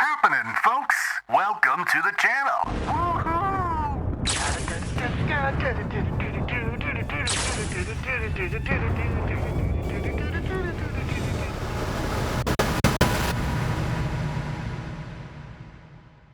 happening, folks? Welcome to the channel.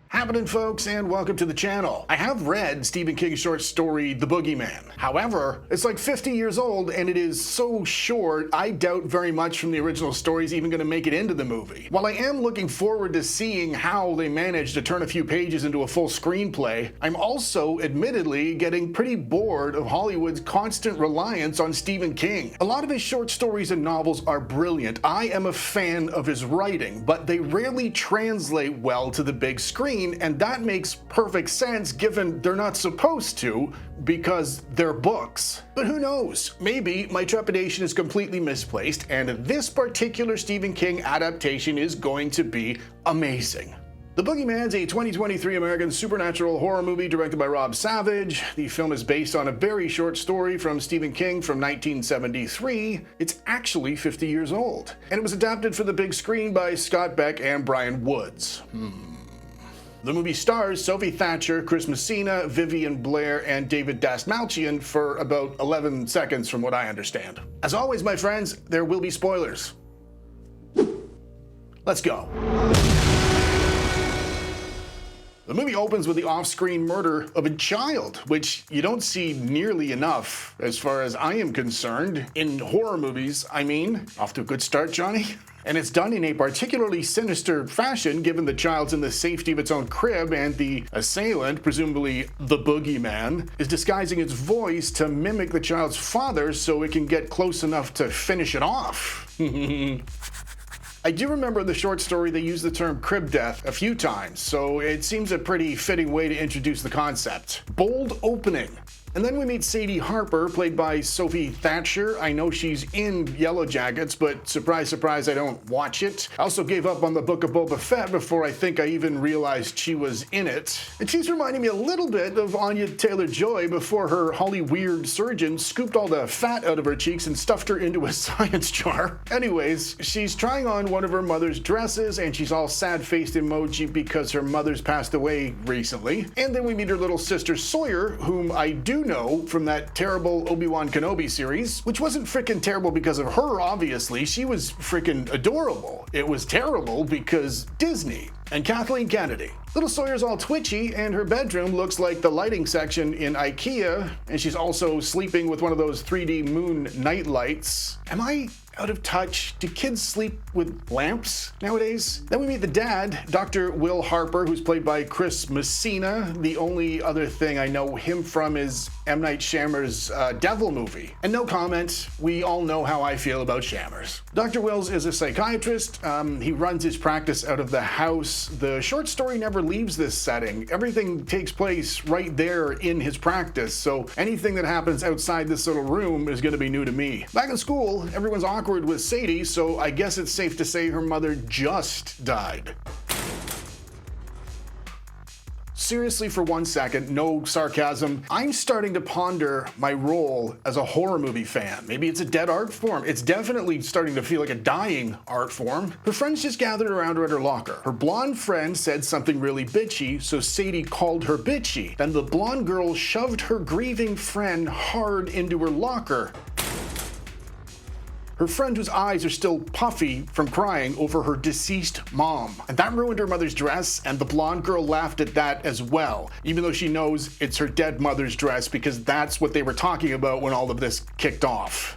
Happening, folks, and welcome to the channel. I have read Stephen King's short story, The Boogeyman. However, it's like 50 years old and it is so short, I doubt very much from the original story is even going to make it into the movie. While I am looking forward to seeing how they managed to turn a few pages into a full screenplay, I'm also, admittedly, getting pretty bored of Hollywood's constant reliance on Stephen King. A lot of his short stories and novels are brilliant. I am a fan of his writing, but they rarely translate well to the big screen, and that makes perfect sense given they're not supposed to, because they're books. But who knows? Maybe my trepidation is completely misplaced, and this particular Stephen King adaptation is going to be amazing. The Boogeyman's a 2023 American supernatural horror movie directed by Rob Savage. The film is based on a very short story from Stephen King from 1973. It's actually 50 years old. And it was adapted for the big screen by Scott Beck and Brian Woods. The movie stars Sophie Thatcher, Chris Messina, Vivian Blair, and David Dastmalchian for about 11 seconds from what I understand. As always, my friends, there will be spoilers. Let's go. The movie opens with the off-screen murder of a child, which you don't see nearly enough as far as I am concerned. In horror movies, I mean. Off to a good start, Johnny? And it's done in a particularly sinister fashion given the child's in the safety of its own crib and the assailant, presumably the Boogeyman, is disguising its voice to mimic the child's father so it can get close enough to finish it off. I do remember in the short story they used the term crib death a few times, so it seems a pretty fitting way to introduce the concept. Bold opening. And then we meet Sadie Harper, played by Sophie Thatcher. I know she's in Yellow Jackets, but surprise, surprise, I don't watch it. I also gave up on the Book of Boba Fett before I think I even realized she was in it. And she's reminding me a little bit of Anya Taylor-Joy before her Holly Weird surgeon scooped all the fat out of her cheeks and stuffed her into a science jar. Anyways, she's trying on one of her mother's dresses, and she's all sad-faced emoji because her mother's passed away recently. And then we meet her little sister Sawyer, whom I do know from that terrible Obi-Wan Kenobi series, which wasn't frickin' terrible because of her, obviously. She was frickin' adorable. It was terrible because Disney. And Kathleen Kennedy. Little Sawyer's all twitchy, and her bedroom looks like the lighting section in IKEA, and she's also sleeping with one of those 3D moon night lights. Am I out of touch? Do kids sleep with lamps nowadays? Then we meet the dad, Dr. Will Harper, who's played by Chris Messina. The only other thing I know him from is M. Night Shyamalan's Devil movie. And no comment, we all know how I feel about Shammers. Dr. Wills is a psychiatrist. He runs his practice out of the house. The short story never leaves this setting. Everything takes place right there in his practice, so anything that happens outside this little room is gonna be new to me. Back in school, everyone's awkward with Sadie, so I guess it's safe to say her mother just died. Seriously, for 1 second, no sarcasm, I'm starting to ponder my role as a horror movie fan. Maybe it's a dead art form. It's definitely starting to feel like a dying art form. Her friends just gathered around her at her locker. Her blonde friend said something really bitchy, so Sadie called her bitchy. Then the blonde girl shoved her grieving friend hard into her locker. Her friend, whose eyes are still puffy from crying over her deceased mom. And that ruined her mother's dress, and the blonde girl laughed at that as well, even though she knows it's her dead mother's dress because that's what they were talking about when all of this kicked off.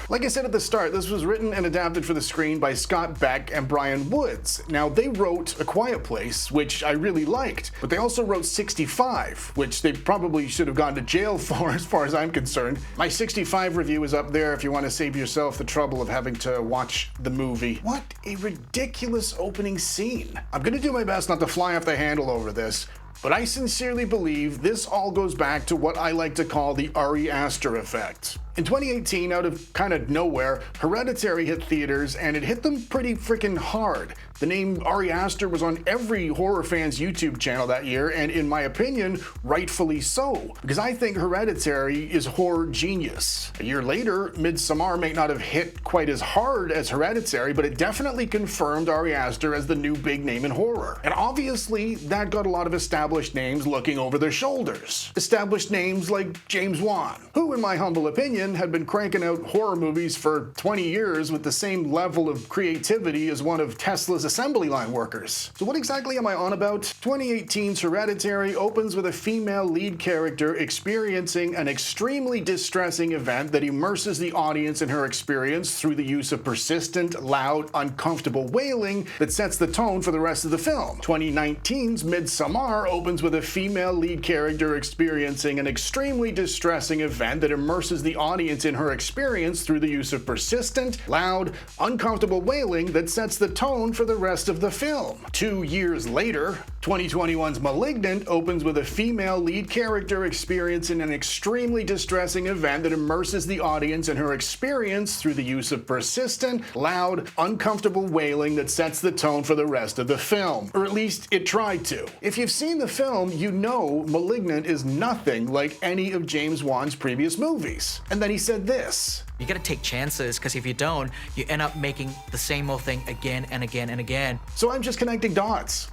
Like I said at the start, this was written and adapted for the screen by Scott Beck and Brian Woods. Now, they wrote A Quiet Place, which I really liked, but they also wrote 65, which they probably should have gone to jail for as far as I'm concerned. My 65 review is up there if you want to save yourself the trouble of having to watch the movie. What a ridiculous opening scene. I'm gonna do my best not to fly off the handle over this, But I sincerely believe this all goes back to what I like to call the Ari Aster effect. In 2018, out of kind of nowhere, Hereditary hit theaters, and it hit them pretty freaking hard. The name Ari Aster was on every horror fan's YouTube channel that year, and in my opinion, rightfully so, because I think Hereditary is horror genius. A year later, Midsommar may not have hit quite as hard as Hereditary, but it definitely confirmed Ari Aster as the new big name in horror. And obviously, that got a lot of established names looking over their shoulders. Established names like James Wan, who, in my humble opinion, had been cranking out horror movies for 20 years with the same level of creativity as one of Tesla's assembly line workers. So what exactly am I on about? 2018's Hereditary opens with a female lead character experiencing an extremely distressing event that immerses the audience in her experience through the use of persistent, loud, uncomfortable wailing that sets the tone for the rest of the film. 2019's Midsommar opens with a female lead character experiencing an extremely distressing event that immerses the audience in her experience through the use of persistent, loud, uncomfortable wailing that sets the tone for the rest of the film. 2 years later, 2021's Malignant opens with a female lead character experiencing an extremely distressing event that immerses the audience in her experience through the use of persistent, loud, uncomfortable wailing that sets the tone for the rest of the film. Or at least it tried to. If you've seen the film, you know Malignant is nothing like any of James Wan's previous movies. And then he said this. You gotta take chances, because if you don't, you end up making the same old thing again and again and again. So I'm just connecting dots.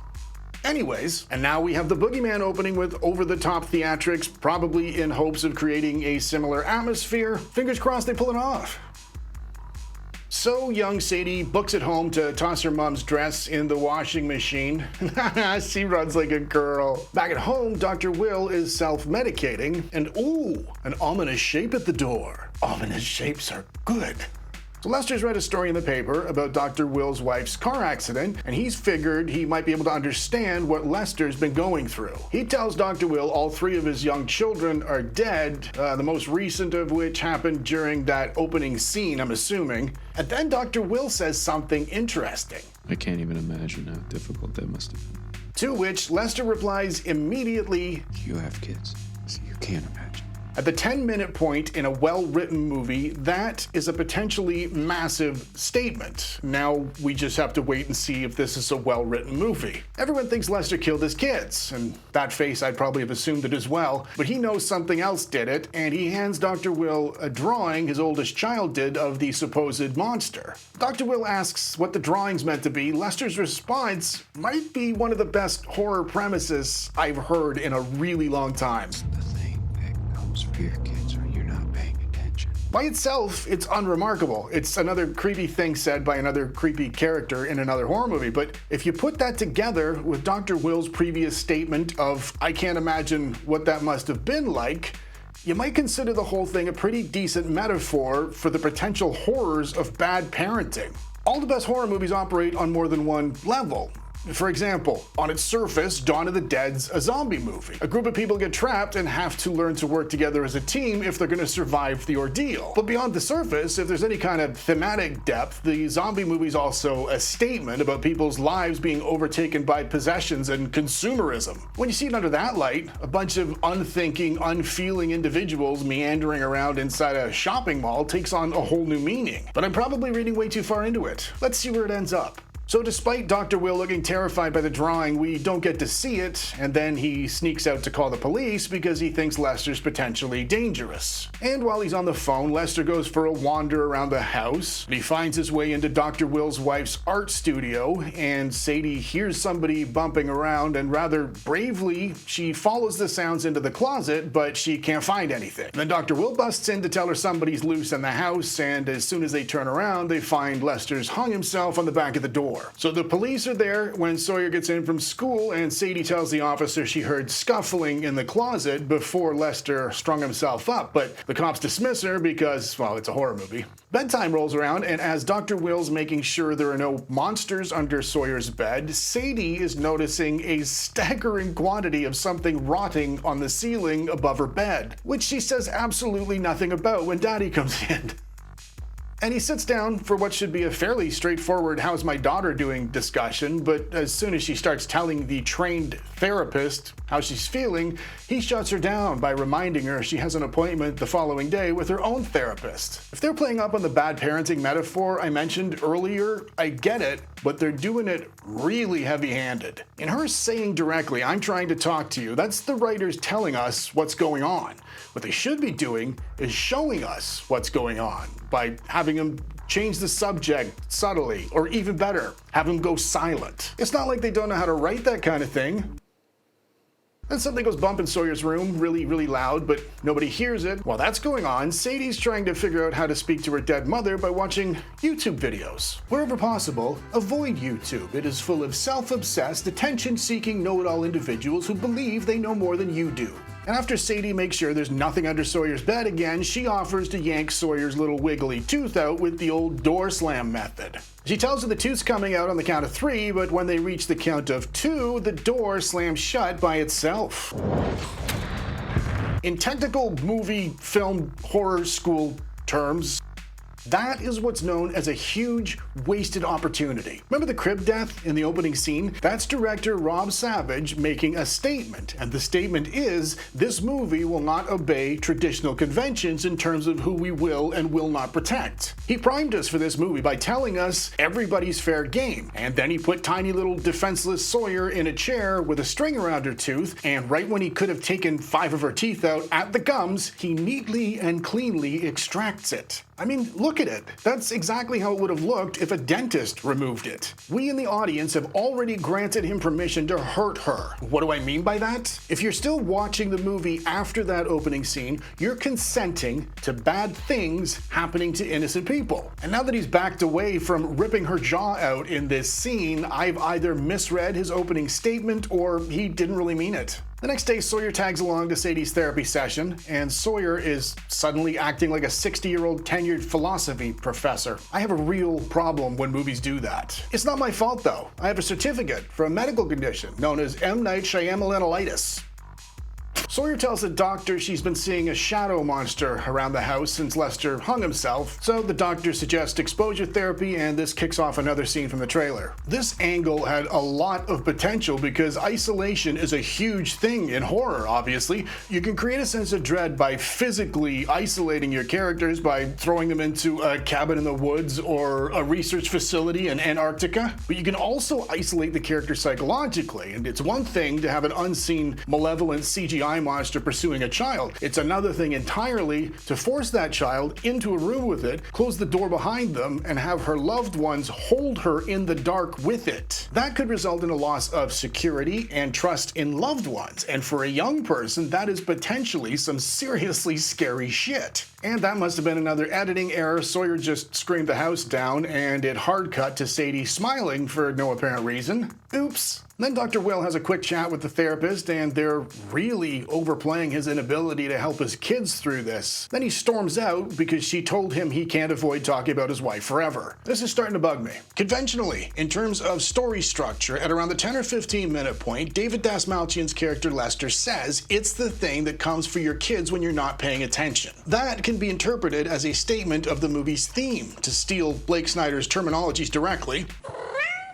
Anyways, and now we have the Boogeyman opening with over-the-top theatrics, probably in hopes of creating a similar atmosphere. Fingers crossed they pull it off. So young Sadie books at home to toss her mom's dress in the washing machine. She runs like a girl. Back at home, Dr. Will is self-medicating, and ooh, an ominous shape at the door. Ominous shapes are good. So Lester's read a story in the paper about Dr. Will's wife's car accident, and he's figured he might be able to understand what Lester's been going through. He tells Dr. Will all 3 of his young children are dead, the most recent of which happened during that opening scene, I'm assuming. And then Dr. Will says something interesting. I can't even imagine how difficult that must have been. To which Lester replies immediately, You have kids, so you can't imagine. At the 10-minute point in a well-written movie, that is a potentially massive statement. Now, we just have to wait and see if this is a well-written movie. Everyone thinks Lester killed his kids, and that face I'd probably have assumed it as well, but he knows something else did it, and he hands Dr. Will a drawing his oldest child did of the supposed monster. Dr. Will asks what the drawing's meant to be. Lester's response might be one of the best horror premises I've heard in a really long time. The thing that comes for your kids when you're not paying attention. By itself, it's unremarkable. It's another creepy thing said by another creepy character in another horror movie. But if you put that together with Dr. Will's previous statement of, I can't imagine what that must have been like, you might consider the whole thing a pretty decent metaphor for the potential horrors of bad parenting. All the best horror movies operate on more than one level. For example, on its surface, Dawn of the Dead's a zombie movie. A group of people get trapped and have to learn to work together as a team if they're going to survive the ordeal. But beyond the surface, if there's any kind of thematic depth, the zombie movie's also a statement about people's lives being overtaken by possessions and consumerism. When you see it under that light, a bunch of unthinking, unfeeling individuals meandering around inside a shopping mall takes on a whole new meaning. But I'm probably reading way too far into it. Let's see where it ends up. So despite Dr. Will looking terrified by the drawing, we don't get to see it, and then he sneaks out to call the police because he thinks Lester's potentially dangerous. And while he's on the phone, Lester goes for a wander around the house. He finds his way into Dr. Will's wife's art studio, and Sadie hears somebody bumping around, and rather bravely, she follows the sounds into the closet, but she can't find anything. Then Dr. Will busts in to tell her somebody's loose in the house, and as soon as they turn around, they find Lester's hung himself on the back of the door. So the police are there when Sawyer gets in from school, and Sadie tells the officer she heard scuffling in the closet before Lester strung himself up, but the cops dismiss her because, well, it's a horror movie. Bedtime rolls around, and as Dr. Will's making sure there are no monsters under Sawyer's bed, Sadie is noticing a staggering quantity of something rotting on the ceiling above her bed, which she says absolutely nothing about when Daddy comes in. And he sits down for what should be a fairly straightforward how's my daughter doing discussion, but as soon as she starts telling the trained therapist how she's feeling, he shuts her down by reminding her she has an appointment the following day with her own therapist. If they're playing up on the bad parenting metaphor I mentioned earlier, I get it, but they're doing it really heavy-handed. In her saying directly, "I'm trying to talk to you," that's the writers telling us what's going on. What they should be doing is showing us what's going on by having him change the subject subtly, or even better, have him go silent. It's not like they don't know how to write that kind of thing. Then something goes bump in Sawyer's room, really loud, but nobody hears it. While that's going on, Sadie's trying to figure out how to speak to her dead mother by watching YouTube videos. Wherever possible, avoid YouTube. It is full of self-obsessed, attention-seeking, know-it-all individuals who believe they know more than you do. And after Sadie makes sure there's nothing under Sawyer's bed again, she offers to yank Sawyer's little wiggly tooth out with the old door slam method. She tells her the tooth's coming out on the count of 3, but when they reach the count of 2, the door slams shut by itself. In technical movie, film, horror school terms, that is what's known as a huge wasted opportunity. Remember the crib death in the opening scene? That's director Rob Savage making a statement, and the statement is, this movie will not obey traditional conventions in terms of who we will and will not protect. He primed us for this movie by telling us everybody's fair game, and then he put tiny little defenseless Sawyer in a chair with a string around her tooth, and right when he could have taken 5 of her teeth out at the gums, he neatly and cleanly extracts it. I mean, look at it. That's exactly how it would have looked if a dentist removed it. We in the audience have already granted him permission to hurt her. What do I mean by that? If you're still watching the movie after that opening scene, you're consenting to bad things happening to innocent people. And now that he's backed away from ripping her jaw out in this scene, I've either misread his opening statement or he didn't really mean it. The next day, Sawyer tags along to Sadie's therapy session, and Sawyer is suddenly acting like a 60-year-old tenured philosophy professor. I have a real problem when movies do that. It's not my fault, though. I have a certificate for a medical condition known as M. Night Shyamalanolitis. Sawyer tells the doctor she's been seeing a shadow monster around the house since Lester hung himself, so the doctor suggests exposure therapy, and this kicks off another scene from the trailer. This angle had a lot of potential because isolation is a huge thing in horror, obviously. You can create a sense of dread by physically isolating your characters by throwing them into a cabin in the woods or a research facility in Antarctica, but you can also isolate the character psychologically, and it's one thing to have an unseen, malevolent CGI monster pursuing a child. It's another thing entirely to force that child into a room with it, close the door behind them, and have her loved ones hold her in the dark with it. That could result in a loss of security and trust in loved ones, and for a young person, that is potentially some seriously scary shit. And that must have been another editing error. Sawyer just screamed the house down, and it hard cut to Sadie smiling for no apparent reason. Oops. Then Dr. Will has a quick chat with the therapist, and they're really overplaying his inability to help his kids through this. Then he storms out because she told him he can't avoid talking about his wife forever. This is starting to bug me. Conventionally, in terms of story structure, at around the 10 or 15 minute point, David Dastmalchian's character Lester says it's the thing that comes for your kids when you're not paying attention. That can be interpreted as a statement of the movie's theme, to steal Blake Snyder's terminologies directly,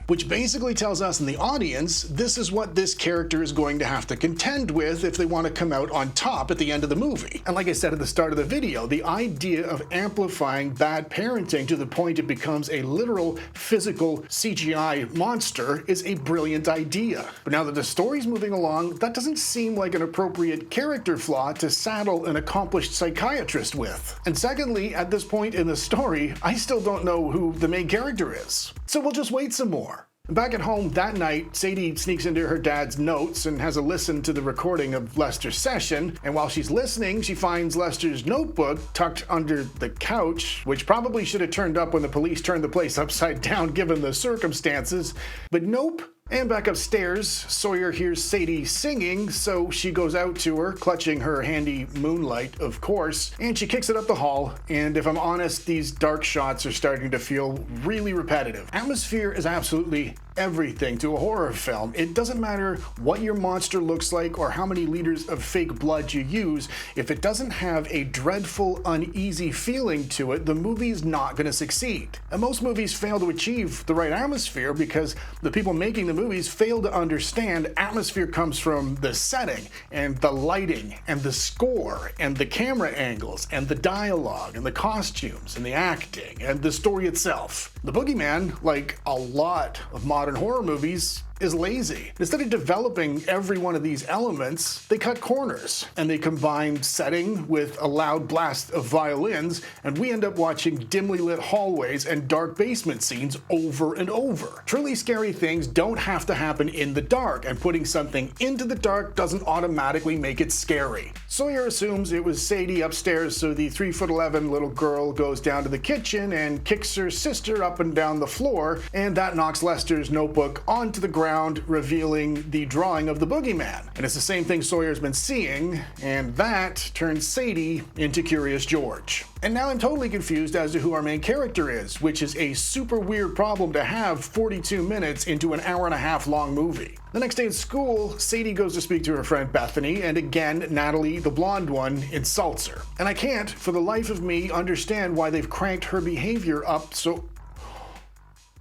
which basically tells us in the audience this is what this character is going to have to contend with if they want to come out on top at the end of the movie. And like I said at the start of the video, the idea of amplifying bad parenting to the point it becomes a literal physical CGI monster is a brilliant idea. But now that the story's moving along, that doesn't seem like an appropriate character flaw to saddle an accomplished psychiatrist with. And secondly, at this point in the story, I still don't know who the main character is. So we'll just wait some more. Back at home that night, Sadie sneaks into her dad's notes and has a listen to the recording of Lester's session, and while she's listening, she finds Lester's notebook tucked under the couch, which probably should have turned up when the police turned the place upside down given the circumstances, but nope. And back upstairs, Sawyer hears Sadie singing, so she goes out to her, clutching her handy moonlight, of course, and she kicks it up the hall, and if I'm honest, these dark shots are starting to feel really repetitive. Atmosphere is absolutely everything to a horror film. It doesn't matter what your monster looks like or how many liters of fake blood you use. If it doesn't have a dreadful, uneasy feeling to it, the movie's not going to succeed. And most movies fail to achieve the right atmosphere because the people making the movies fail to understand atmosphere comes from the setting and the lighting and the score and the camera angles and the dialogue and the costumes and the acting and the story itself. The Boogeyman, like a lot of modern horror movies, is lazy. Instead of developing every one of these elements, they cut corners and they combine setting with a loud blast of violins, and we end up watching dimly lit hallways and dark basement scenes over and over. Truly scary things don't have to happen in the dark, and putting something into the dark doesn't automatically make it scary. Sawyer assumes it was Sadie upstairs, so the 3'11" little girl goes down to the kitchen and kicks her sister up and down the floor, and that knocks Lester's notebook onto the ground, revealing the drawing of the Boogeyman. And it's the same thing Sawyer's been seeing, and that turns Sadie into Curious George. And now I'm totally confused as to who our main character is, which is a super weird problem to have 42 minutes into an hour-and-a-half long movie. The next day at school, Sadie goes to speak to her friend Bethany, and again, Natalie, the blonde one, insults her. And I can't, for the life of me, understand why they've cranked her behavior up so...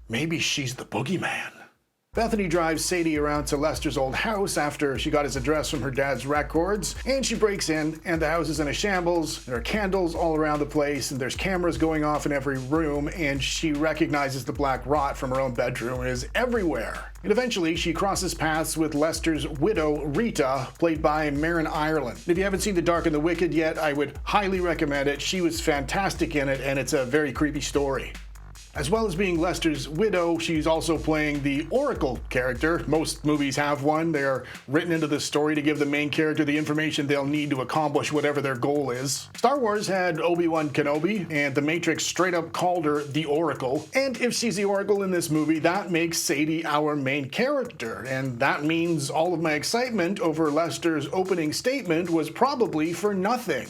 Maybe she's the Boogeyman. Bethany drives Sadie around to Lester's old house after she got his address from her dad's records, and she breaks in, and the house is in a shambles. There are candles all around the place, and there's cameras going off in every room, and she recognizes the black rot from her own bedroom is everywhere. And eventually, she crosses paths with Lester's widow, Rita, played by Marin Ireland. If you haven't seen The Dark and the Wicked yet, I would highly recommend it. She was fantastic in it, and it's a very creepy story. As well as being Lester's widow, she's also playing the Oracle character. Most movies have one. They are written into the story to give the main character the information they'll need to accomplish whatever their goal is. Star Wars had Obi-Wan Kenobi, and The Matrix straight up called her the Oracle. And if she's the Oracle in this movie, that makes Sadie our main character. And that means all of my excitement over Lester's opening statement was probably for nothing.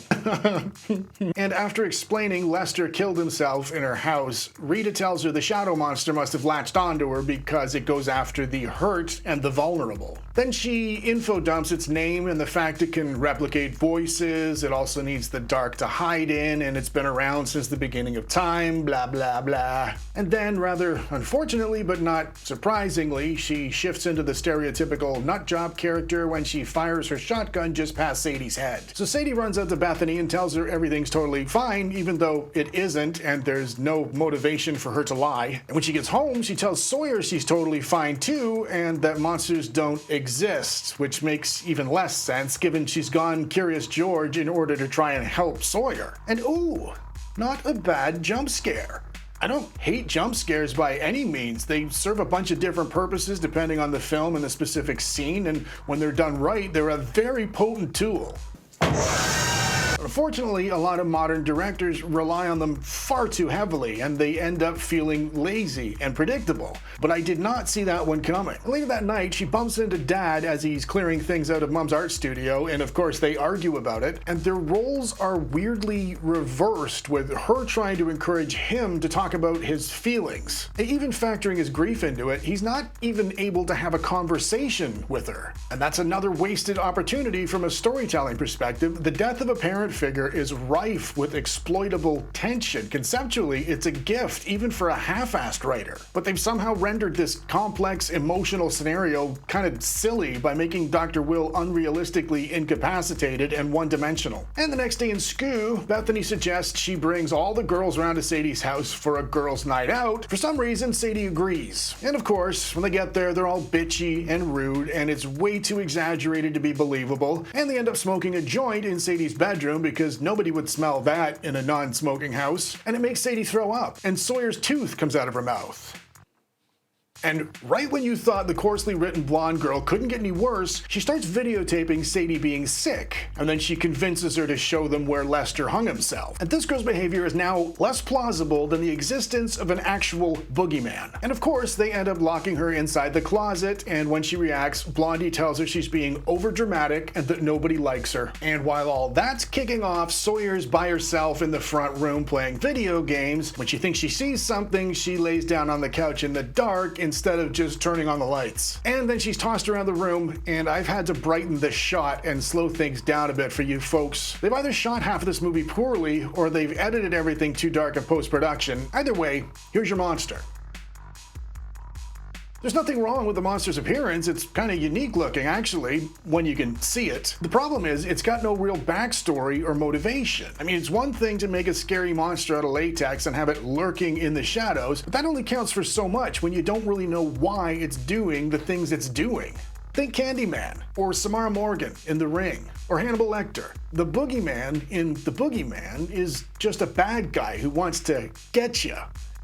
And after explaining Lester killed himself in her house, Rita tells her the shadow monster must have latched onto her because it goes after the hurt and the vulnerable. Then she info dumps its name and the fact it can replicate voices, it also needs the dark to hide in, and it's been around since the beginning of time, blah blah blah. And then, rather unfortunately but not surprisingly, she shifts into the stereotypical nutjob character when she fires her shotgun just past Sadie's head. So Sadie runs out to Bethany and tells her everything's totally fine, even though it isn't, and there's no motivation for her to lie. And when she gets home, she tells Sawyer she's totally fine too, and that monsters don't exist, which makes even less sense given she's gone Curious George in order to try and help Sawyer. And ooh, not a bad jump scare. I don't hate jump scares by any means. They serve a bunch of different purposes depending on the film and the specific scene, and when they're done right, they're a very potent tool. Unfortunately, a lot of modern directors rely on them far too heavily, and they end up feeling lazy and predictable. But I did not see that one coming. Later that night, she bumps into Dad as he's clearing things out of Mom's art studio, and of course they argue about it, and their roles are weirdly reversed, with her trying to encourage him to talk about his feelings. Even factoring his grief into it, he's not even able to have a conversation with her. And that's another wasted opportunity from a storytelling perspective. The death of a parent figure is rife with exploitable tension. Conceptually, it's a gift, even for a half-assed writer. But they've somehow rendered this complex emotional scenario kind of silly by making Dr. Will unrealistically incapacitated and one-dimensional. And the next day in school, Bethany suggests she brings all the girls around to Sadie's house for a girls' night out. For some reason, Sadie agrees. And of course, when they get there, they're all bitchy and rude, and it's way too exaggerated to be believable, and they end up smoking a joint in Sadie's bedroom because nobody would smell that in a non-smoking house, and it makes Sadie throw up, and Sawyer's tooth comes out of her mouth. And right when you thought the coarsely written blonde girl couldn't get any worse, she starts videotaping Sadie being sick, and then she convinces her to show them where Lester hung himself. And this girl's behavior is now less plausible than the existence of an actual boogeyman. And of course, they end up locking her inside the closet, and when she reacts, Blondie tells her she's being overdramatic and that nobody likes her. And while all that's kicking off, Sawyer's by herself in the front room playing video games. When she thinks she sees something, she lays down on the couch in the dark and instead of just turning on the lights. And then she's tossed around the room, and I've had to brighten the shot and slow things down a bit for you folks. They've either shot half of this movie poorly, or they've edited everything too dark in post-production. Either way, here's your monster. There's nothing wrong with the monster's appearance. It's kind of unique looking, actually, when you can see it. The problem is, it's got no real backstory or motivation. I mean, it's one thing to make a scary monster out of latex and have it lurking in the shadows, but that only counts for so much when you don't really know why it's doing the things it's doing. Think Candyman, or Samara Morgan in The Ring, or Hannibal Lecter. The Boogeyman in The Boogeyman is just a bad guy who wants to get you.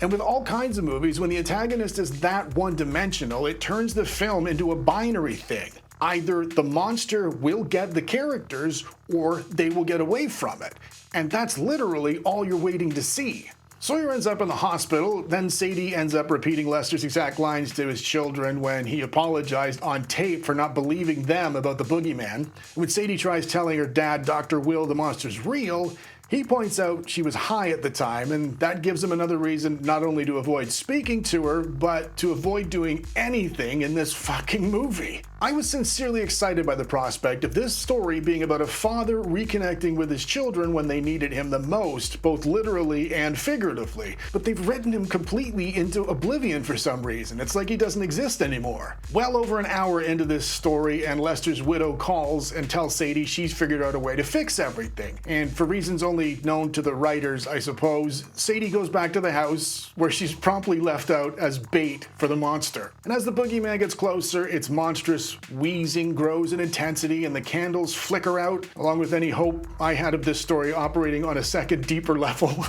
And with all kinds of movies, when the antagonist is that one-dimensional, it turns the film into a binary thing. Either the monster will get the characters, or they will get away from it. And that's literally all you're waiting to see. Sawyer ends up in the hospital, then Sadie ends up repeating Lester's exact lines to his children when he apologized on tape for not believing them about the Boogeyman. When Sadie tries telling her dad Dr. Will the monster's real, he points out she was high at the time, and that gives him another reason not only to avoid speaking to her, but to avoid doing anything in this fucking movie. I was sincerely excited by the prospect of this story being about a father reconnecting with his children when they needed him the most, both literally and figuratively. But they've written him completely into oblivion for some reason. It's like he doesn't exist anymore. Well over an hour into this story, and Lester's widow calls and tells Sadie she's figured out a way to fix everything. And for reasons only known to the writers, I suppose, Sadie goes back to the house, where she's promptly left out as bait for the monster. And as the Boogeyman gets closer, its monstrous wheezing grows in intensity and the candles flicker out, along with any hope I had of this story operating on a second deeper level.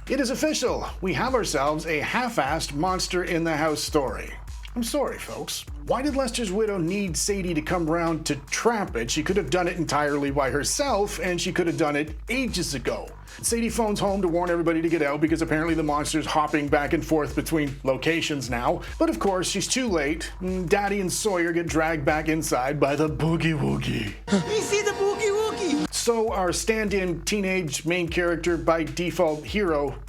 It is official. We have ourselves a half-assed monster in the house story. I'm sorry, folks. Why did Lester's widow need Sadie to come round to trap it? She could have done it entirely by herself, and she could have done it ages ago. Sadie phones home to warn everybody to get out because apparently the monster's hopping back and forth between locations now. But of course, she's too late. Daddy and Sawyer get dragged back inside by the Boogie Woogie. We see the Boogie Woogie! So our stand-in teenage main character by default hero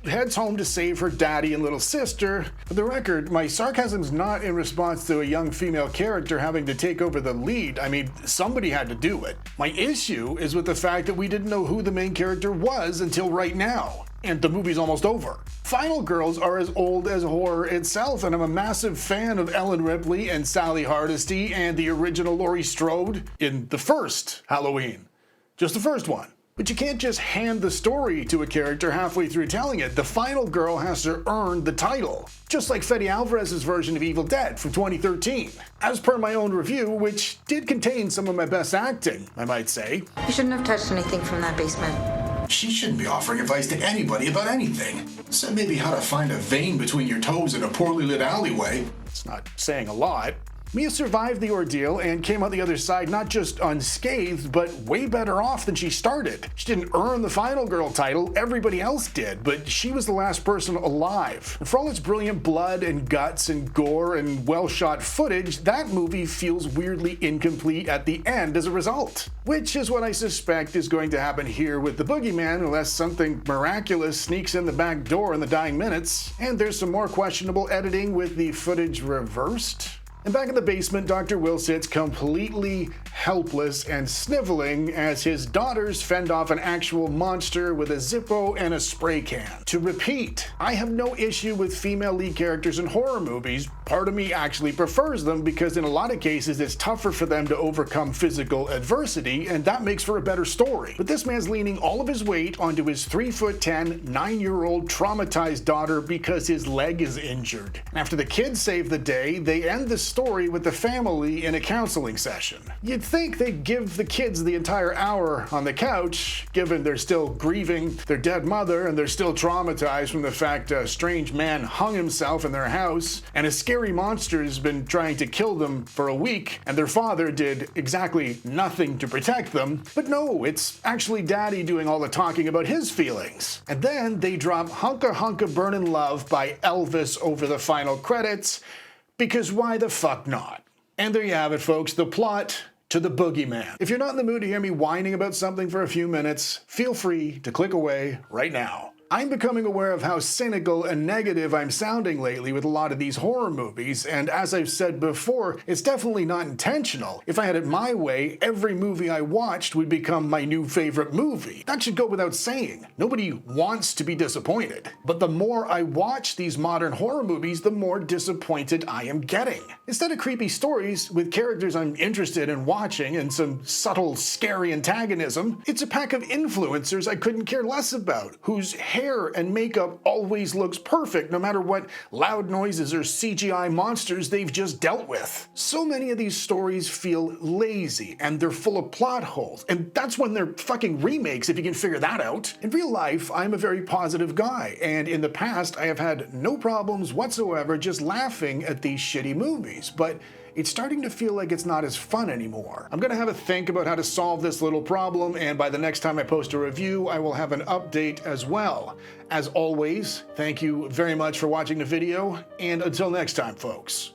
heads home to save her daddy and little sister. For the record, my sarcasm's not in response to a young female character having to take over the lead. I mean, somebody had to do it. My issue is with the fact that we didn't know who the main character was until right now. And the movie's almost over. Final girls are as old as horror itself, and I'm a massive fan of Ellen Ripley and Sally Hardesty and the original Laurie Strode in the first Halloween. Just the first one. But you can't just hand the story to a character halfway through telling it. The final girl has to earn the title. Just like Fede Alvarez's version of Evil Dead from 2013. As per my own review, which did contain some of my best acting, I might say. You shouldn't have touched anything from that basement. She shouldn't be offering advice to anybody about anything. Said maybe how to find a vein between your toes in a poorly lit alleyway. It's not saying a lot. Mia survived the ordeal and came out the other side not just unscathed, but way better off than she started. She didn't earn the final girl title, everybody else did, but she was the last person alive. And for all its brilliant blood and guts and gore and well-shot footage, that movie feels weirdly incomplete at the end as a result. Which is what I suspect is going to happen here with the Boogeyman unless something miraculous sneaks in the back door in the dying minutes. And there's some more questionable editing with the footage reversed. And back in the basement, Dr. Will sits completely helpless and sniveling as his daughters fend off an actual monster with a Zippo and a spray can. To repeat, I have no issue with female lead characters in horror movies. Part of me actually prefers them because in a lot of cases it's tougher for them to overcome physical adversity, and that makes for a better story. But this man's leaning all of his weight onto his 3'10", 9-year-old traumatized daughter because his leg is injured. And after the kids save the day, they end the story with the family in a counseling session. You'd think they'd give the kids the entire hour on the couch, given they're still grieving their dead mother and they're still traumatized from the fact a strange man hung himself in their house and a scary monster has been trying to kill them for a week and their father did exactly nothing to protect them. But no, it's actually daddy doing all the talking about his feelings. And then they drop Hunka Hunka Burnin' Love by Elvis over the final credits, because why the fuck not? And there you have it, folks, the plot to the Boogeyman. If you're not in the mood to hear me whining about something for a few minutes, feel free to click away right now. I'm becoming aware of how cynical and negative I'm sounding lately with a lot of these horror movies, and as I've said before, it's definitely not intentional. If I had it my way, every movie I watched would become my new favorite movie. That should go without saying. Nobody wants to be disappointed. But the more I watch these modern horror movies, the more disappointed I am getting. Instead of creepy stories with characters I'm interested in watching and some subtle, scary antagonism, it's a pack of influencers I couldn't care less about, whose hair and makeup always looks perfect no matter what loud noises or CGI monsters they've just dealt with. So many of these stories feel lazy and they're full of plot holes, and that's when they're fucking remakes if you can figure that out. In real life, I'm a very positive guy, and in the past I have had no problems whatsoever just laughing at these shitty movies, but it's starting to feel like it's not as fun anymore. I'm gonna have a think about how to solve this little problem, and by the next time I post a review, I will have an update as well. As always, thank you very much for watching the video, and until next time, folks.